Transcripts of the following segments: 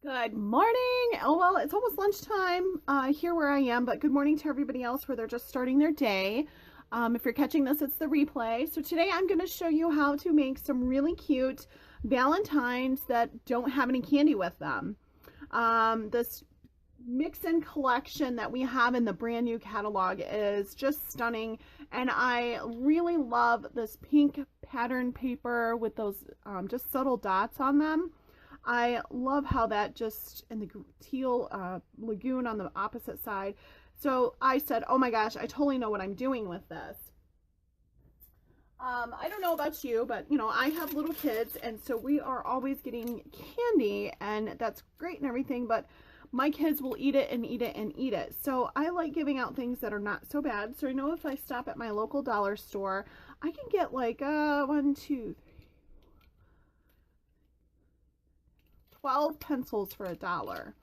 Good morning. Oh, well, it's almost lunchtime here where I am, but good morning to everybody else where they're just starting their day. If you're catching this, it's the replay. So today I'm going to show you how to make some really cute Valentines that don't have any candy with them. This mix-in collection that we have in the brand new catalog is just stunning, and I really love this pink pattern paper with those just subtle dots on them. I love how that just, in the teal lagoon on the opposite side. So I said, oh my gosh, I totally know what I'm doing with this. I don't know about you, but you know, I have little kids, and so we are always getting candy, and that's great and everything, but my kids will eat it and eat it and eat it. So I like giving out things that are not so bad. So I know if I stop at my local dollar store, I can get like 12 pencils for $1.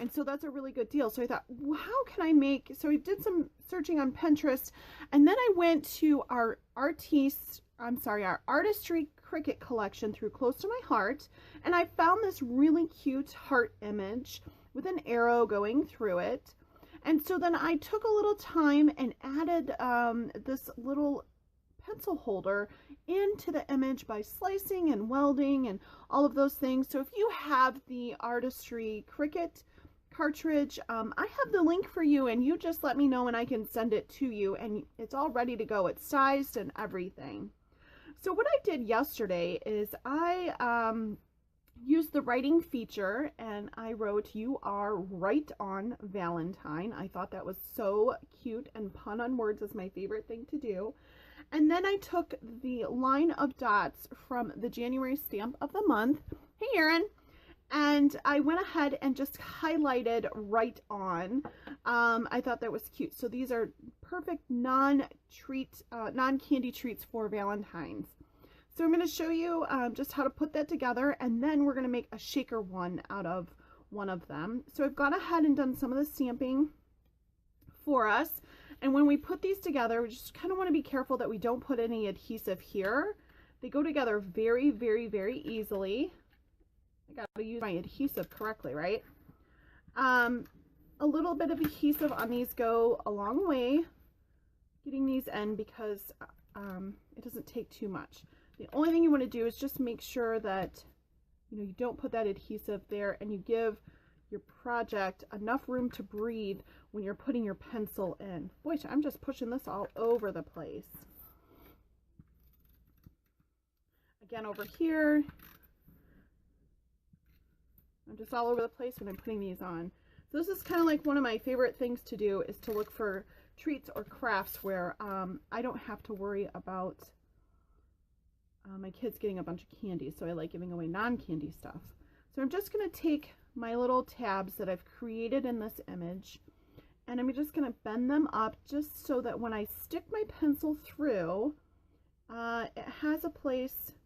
And so that's a really good deal. So I thought, well, how can I make, so I did some searching on Pinterest, and then I went to our artistry Cricut collection through Close to My Heart, and I found this really cute heart image with an arrow going through it. And so then I took a little time and added this little pencil holder into the image by slicing and welding and all of those things. So if you have the artistry Cricut cartridge, I have the link for you, and you just let me know and I can send it to you, and it's all ready to go. It's sized and everything. So what I did yesterday is I used the writing feature, and I wrote, "You are right on Valentine." I thought that was so cute, and pun on words is my favorite thing to do. And then I took the line of dots from the January stamp of the month. Hey, Erin. And I went ahead and just highlighted right on. I thought that was cute. So these are perfect non-candy treats for Valentine's. So I'm going to show you just how to put that together, and then we're going to make a shaker one out of one of them. So I've gone ahead and done some of the stamping for us. And when we put these together, we just kind of want to be careful that we don't put any adhesive here. They go together very, very, very easily. I got to use my adhesive correctly, right? A little bit of adhesive on these go a long way getting these in, because it doesn't take too much. The only thing you want to do is just make sure that you don't put that adhesive there, and you give your project enough room to breathe when you're putting your pencil in. Boy, I'm just pushing this all over the place. Again, over here, I'm just all over the place when I'm putting these on. So this is kind of like one of my favorite things to do, is to look for treats or crafts where I don't have to worry about my kids getting a bunch of candy. So I like giving away non-candy stuff. So I'm just going to take my little tabs that I've created in this image, and I'm just going to bend them up just so that when I stick my pencil through, it has a place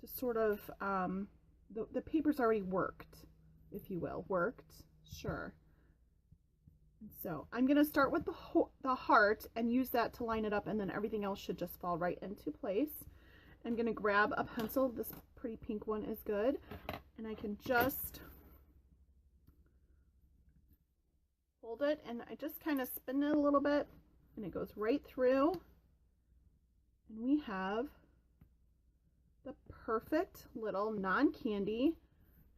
to sort of, the paper's already worked, if you will. Worked? Sure. So I'm going to start with the heart and use that to line it up, and then everything else should just fall right into place. I'm going to grab a pencil. This pretty pink one is good. And I can just hold it, and I just kind of spin it a little bit, and it goes right through. And we have the perfect little non-candy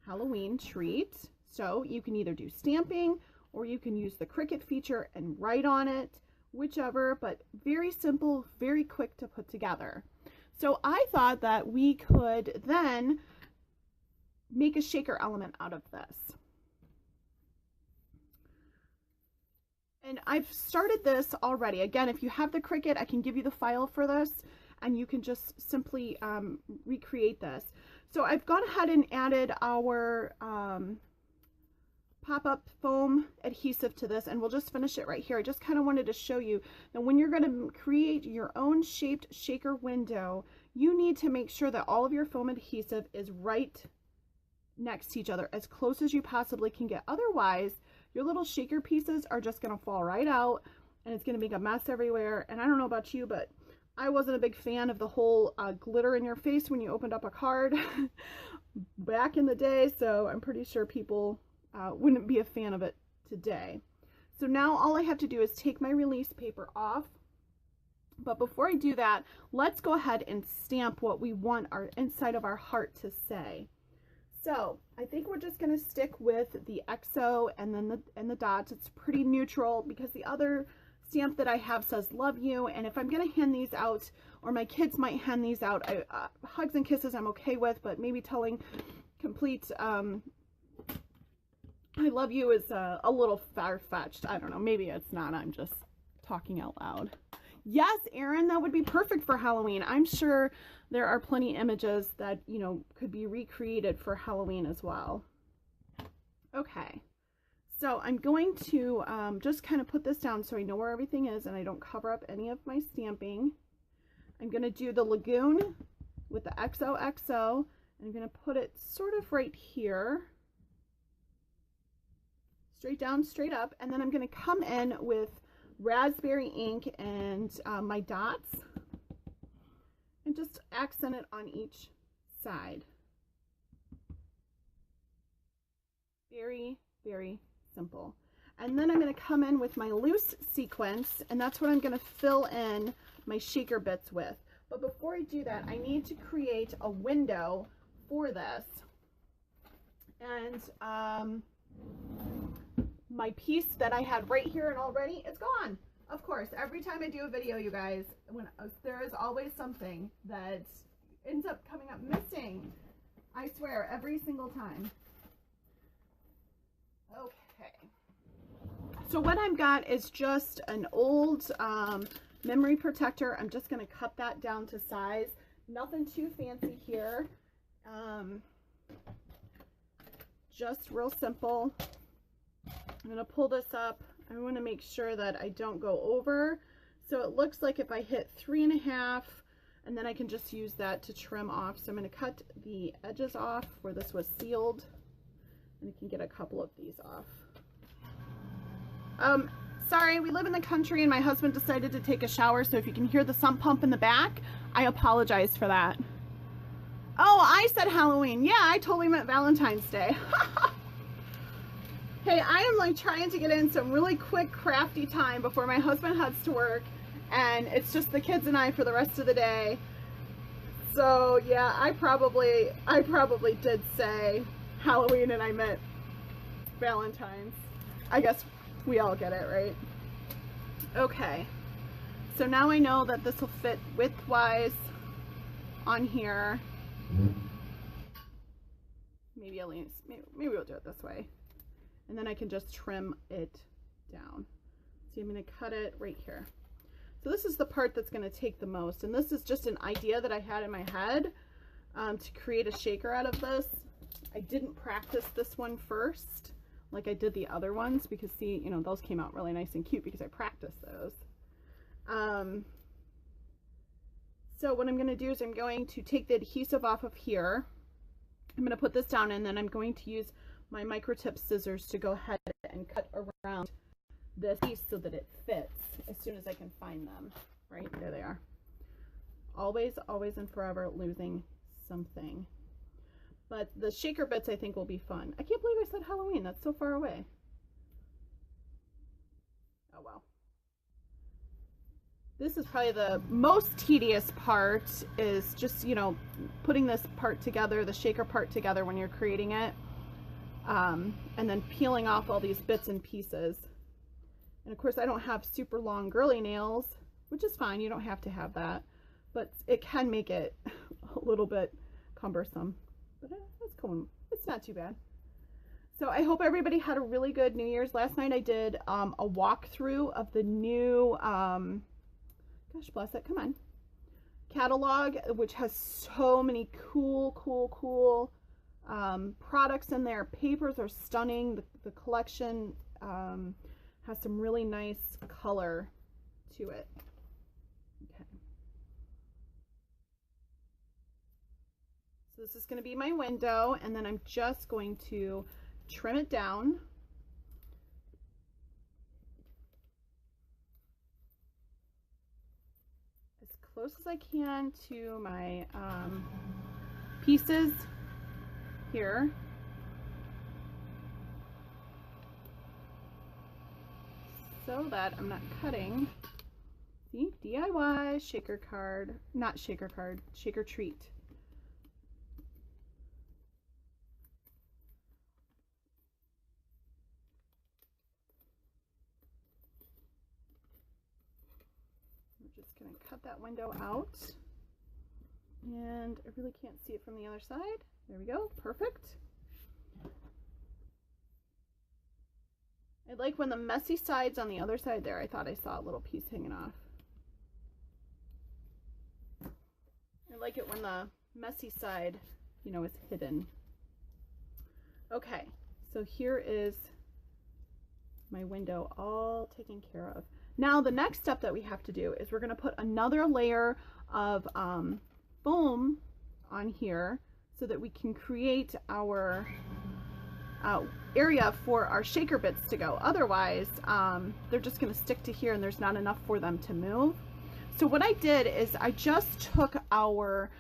Halloween treat. So you can either do stamping, or you can use the Cricut feature and write on it, whichever, but very simple, very quick to put together. So I thought that we could then make a shaker element out of this. And I've started this already. Again, if you have the Cricut, I can give you the file for this, and you can just simply recreate this. So I've gone ahead and added our pop-up foam adhesive to this, and we'll just finish it right here. I just kind of wanted to show you that when you're going to create your own shaped shaker window, you need to make sure that all of your foam adhesive is right next to each other, as close as you possibly can get. Otherwise, your little shaker pieces are just going to fall right out, and it's going to make a mess everywhere. And I don't know about you, but I wasn't a big fan of the whole glitter in your face when you opened up a card. back in the day, so I'm pretty sure people wouldn't be a fan of it today. So now all I have to do is take my release paper off. But before I do that, let's go ahead and stamp what we want our inside of our heart to say. So I think we're just going to stick with the XO and then the dots. It's pretty neutral because the other stamp that I have says love you, and if I'm going to hand these out, or my kids might hand these out, hugs and kisses I'm okay with, but maybe telling complete I love you is a little far-fetched. I don't know, maybe it's not, I'm just talking out loud. Yes, Erin, that would be perfect for Halloween. I'm sure there are plenty images that, you know, could be recreated for Halloween as well. Okay, so I'm going to just kind of put this down so I know where everything is and I don't cover up any of my stamping. I'm going to do the lagoon with the XOXO, and I'm going to put it sort of right here. Straight down, straight up, and then I'm going to come in with raspberry ink and my dots and just accent it on each side. Very, very simple. And then I'm going to come in with my loose sequins, and that's what I'm going to fill in my shaker bits with. But before I do that, I need to create a window for this. And my piece that I had right here and already, it's gone. Of course, every time I do a video, you guys, there is always something that ends up coming up missing. I swear, every single time. Okay. So what I've got is just an old memory protector. I'm just going to cut that down to size. Nothing too fancy here. Just real simple. I'm going to pull this up. I want to make sure that I don't go over. So it looks like if I hit 3.5, and then I can just use that to trim off. So I'm going to cut the edges off where this was sealed, and I can get a couple of these off. Sorry, we live in the country and my husband decided to take a shower, so if you can hear the sump pump in the back, I apologize for that. Oh, I said Halloween. Yeah, I totally meant Valentine's Day. Hey, I am like trying to get in some really quick crafty time before my husband heads to work, and it's just the kids and I for the rest of the day. So yeah, I probably did say Halloween and I meant Valentine's. I guess we all get it, right? Okay, so now I know that this will fit width-wise on here. Maybe we'll do it this way. And then I can just trim it down. See, I'm going to cut it right here. So this is the part that's going to take the most. And this is just an idea that I had in my head to create a shaker out of this. I didn't practice this one first like I did the other ones because, see, you know, those came out really nice and cute because I practiced those. So what I'm going to do is I'm going to take the adhesive off of here. I'm going to put this down, and then I'm going to use my micro tip scissors to go ahead and cut around this piece so that it fits as soon as I can find them. Right there they are. Always, always and forever losing something. But the shaker bits I think will be fun. I can't believe I said Halloween. That's so far away. Oh well. This is probably the most tedious part, is just, you know, putting this part together, the shaker part together when you're creating it. And then peeling off all these bits and pieces. And of course I don't have super long girly nails, which is fine, you don't have to have that, but it can make it a little bit cumbersome, but it's cool. It's not too bad. So I hope everybody had a really good New Year's. Last night I did a walkthrough of the new gosh bless it, come on, catalog, which has so many cool products in there. Papers are stunning. The collection has some really nice color to it. Okay. So this is going to be my window, and then I'm just going to trim it down. As close as I can to my pieces. here. So that I'm not cutting. See, DIY shaker card, not shaker card, shaker treat. We're just gonna cut that window out. And I really can't see it from the other side. There we go, perfect. I like when the messy side's on the other side there. I thought I saw a little piece hanging off. I like it when the messy side, you know, is hidden. Okay, so here is my window all taken care of. Now the next step that we have to do is we're going to put another layer of foam on here so that we can create our area for our shaker bits to go. Otherwise, they're just going to stick to here and there's not enough for them to move. So what I did is I just took our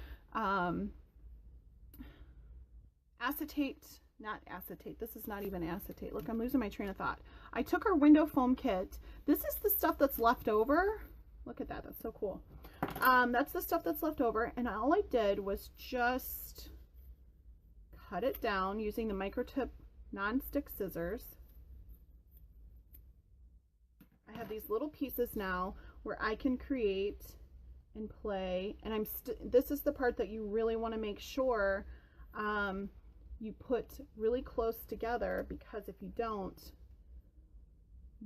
acetate, not acetate, this is not even acetate. Look, I'm losing my train of thought. I took our window foam kit. This is the stuff that's left over. Look at that, that's so cool. That's the stuff that's left over, and all I did was just cut it down using the microtip non-stick scissors. I have these little pieces now where I can create and play, and this is the part that you really want to make sure you put really close together, because if you don't,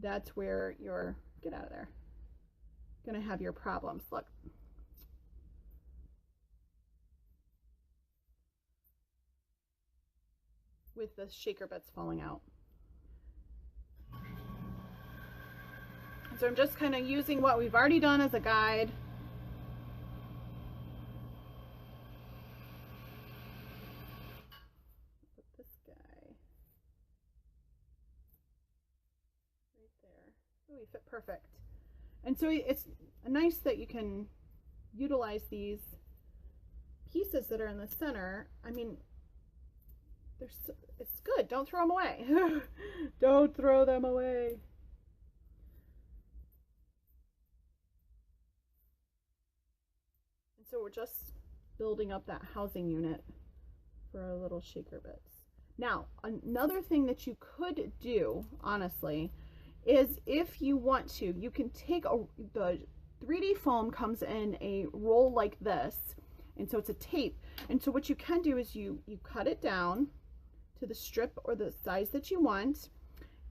that's where you're, get out of there, gonna have your problems. Look. With the shaker bits falling out. So I'm just kind of using what we've already done as a guide. Put this guy right there. Oh, he fit perfect. And so it's nice that you can utilize these pieces that are in the center. I mean, it's good. Don't throw them away. Don't throw them away. And so we're just building up that housing unit for our little shaker bits. Now, another thing that you could do, honestly, is if you want to, you can take the 3D foam comes in a roll like this, and so it's a tape. And so what you can do is you cut it down to the strip or the size that you want,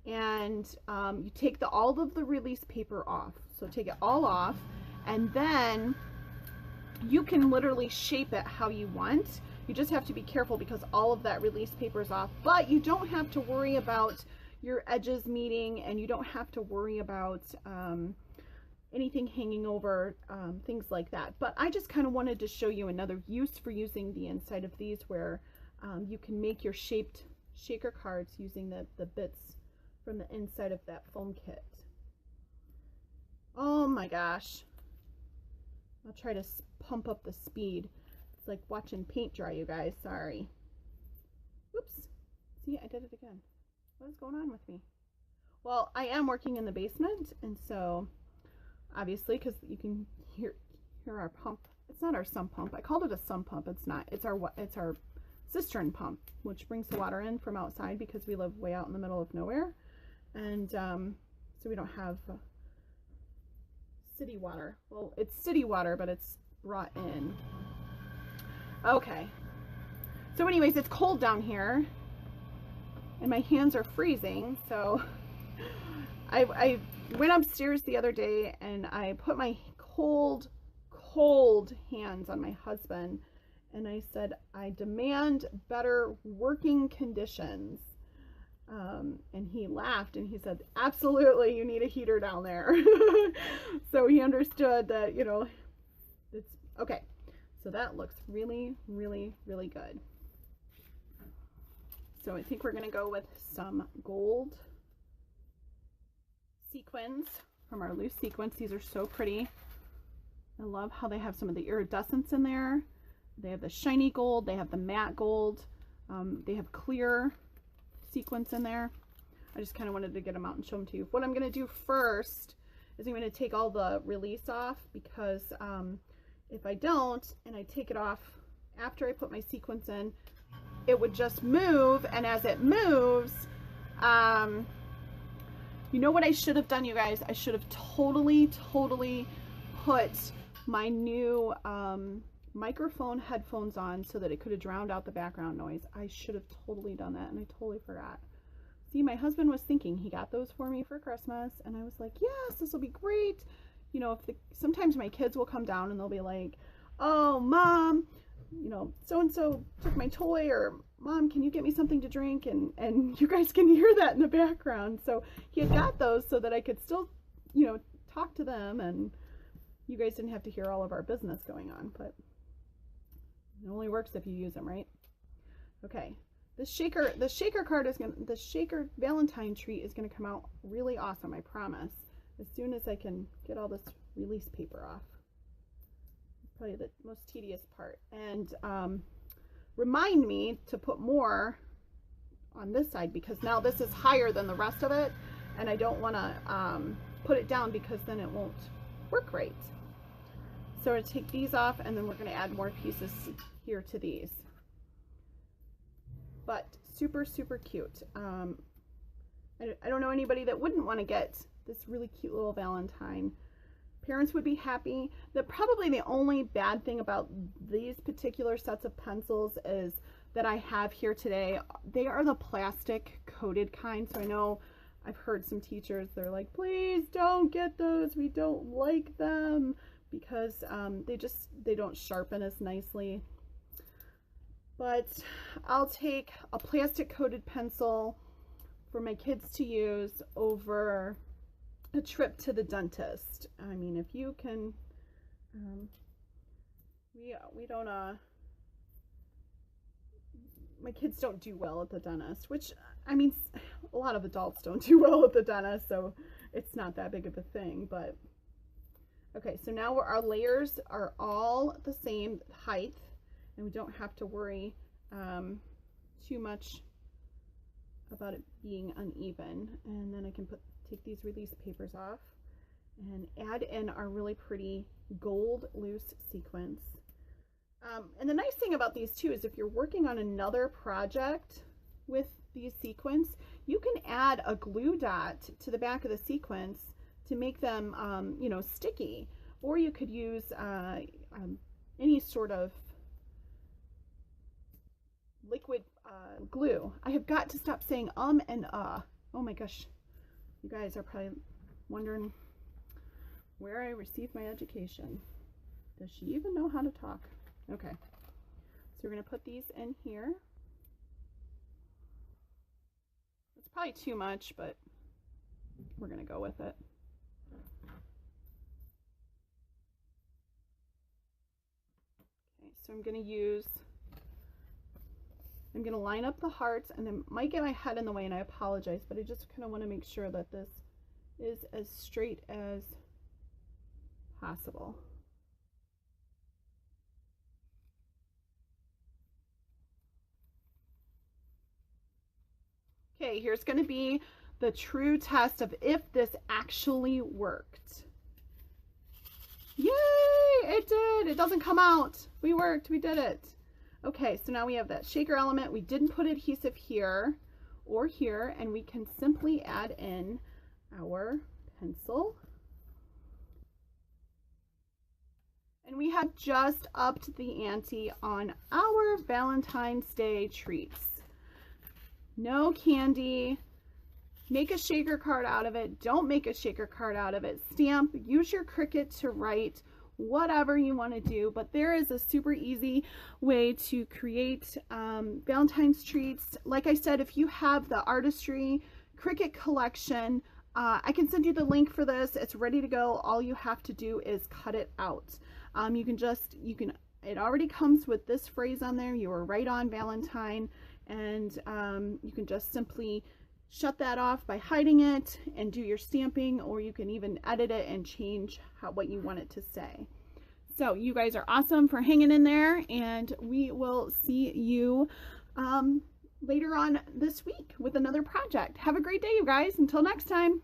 and you take all of the release paper off. So take it all off, and then you can literally shape it how you want. You just have to be careful because all of that release paper is off, but you don't have to worry about your edges meeting, and you don't have to worry about anything hanging over, things like that. But I just kind of wanted to show you another use for using the inside of these, where you can make your shaped shaker cards using the bits from the inside of that foam kit. Oh my gosh. I'll try to pump up the speed. It's like watching paint dry, you guys. Sorry. Whoops. See, I did it again. What is going on with me? Well, I am working in the basement, and so obviously, because you can hear our pump. It's not our sump pump. I called it a sump pump. It's not. It's our cistern pump, which brings the water in from outside because we live way out in the middle of nowhere, and so we don't have city water. Well, it's city water, but it's brought in. Okay. So anyways, it's cold down here, and my hands are freezing, so I went upstairs the other day and I put my cold hands on my husband, and I said, I demand better working conditions. And he laughed and he said, absolutely, you need a heater down there. So he understood that, you know, it's okay. So that looks really, really, really good. So I think we're going to go with some gold sequins from our loose sequins. These are so pretty. I love how they have some of the iridescence in there. They have the shiny gold, they have the matte gold. They have clear sequins in there. I just kind of wanted to get them out and show them to you. What I'm going to do first is I'm going to take all the release off, because if I don't and I take it off after I put my sequins in, it would just move, and as it moves, you know what I should have done, you guys? I should have totally put my new microphone headphones on so that it could have drowned out the background noise. I should have totally done that, and I totally forgot. See, my husband was thinking, he got those for me for Christmas, and I was like, yes, this will be great. You know, sometimes my kids will come down and they'll be like, oh, Mom, you know, so-and-so took my toy, or Mom, can you get me something to drink? And you guys can hear that in the background. So he had got those so that I could still, you know, talk to them, and you guys didn't have to hear all of our business going on, but it only works if you use them, right? Okay. The shaker Valentine treat is going to come out really awesome, I promise, as soon as I can get all this release paper off. Probably the most tedious part. And remind me to put more on this side, because now this is higher than the rest of it, and I don't want to put it down, because then it won't work right. So I'm going to take these off, and then we're going to add more pieces here to these. But super cute. I don't know anybody that wouldn't want to get this really cute little Valentine. Parents would be happy. Probably the only bad thing about these particular sets of pencils is that I have here today, they are the plastic coated kind. So I know I've heard some teachers, they're like, please don't get those, we don't like them, because they don't sharpen as nicely. But I'll take a plastic coated pencil for my kids to use over a trip to the dentist. I mean, if you can, we don't, my kids don't do well at the dentist, which, I mean, a lot of adults don't do well at the dentist, so it's not that big of a thing. But okay, so now our layers are all the same height, and we don't have to worry too much about it being uneven. And then I can take these release papers off and add in our really pretty gold loose sequins. And the nice thing about these too is if you're working on another project with these sequins, you can add a glue dot to the back of the sequins to make them you know, sticky, or you could use any sort of liquid glue. I have got to stop saying and oh my gosh, you guys are probably wondering where I received my education. Does she even know how to talk? Okay, so we're going to put these in here. It's probably too much, but we're going to go with it. Okay, so I'm going to line up the hearts, and I might get my head in the way, and I apologize, but I just kind of want to make sure that this is as straight as possible. Okay, here's going to be the true test of if this actually worked. Yay! It did! It doesn't come out. We worked. We did it. Okay, so now we have that shaker element. We didn't put adhesive here or here, and we can simply add in our pencil. And we have just upped the ante on our Valentine's Day treats. No candy. Make a shaker card out of it. Don't make a shaker card out of it. Stamp. Use your Cricut to write whatever you want to do, but there is a super easy way to create Valentine's treats. Like I said, if you have the Artistry Cricut collection, I can send you the link for this. It's ready to go. All you have to do is cut it out. It already comes with this phrase on there, you are right on Valentine, and you can just simply shut that off by hiding it and do your stamping, or you can even edit it and change what you want it to say. So you guys are awesome for hanging in there, and we will see you later on this week with another project. Have a great day, you guys. Until next time.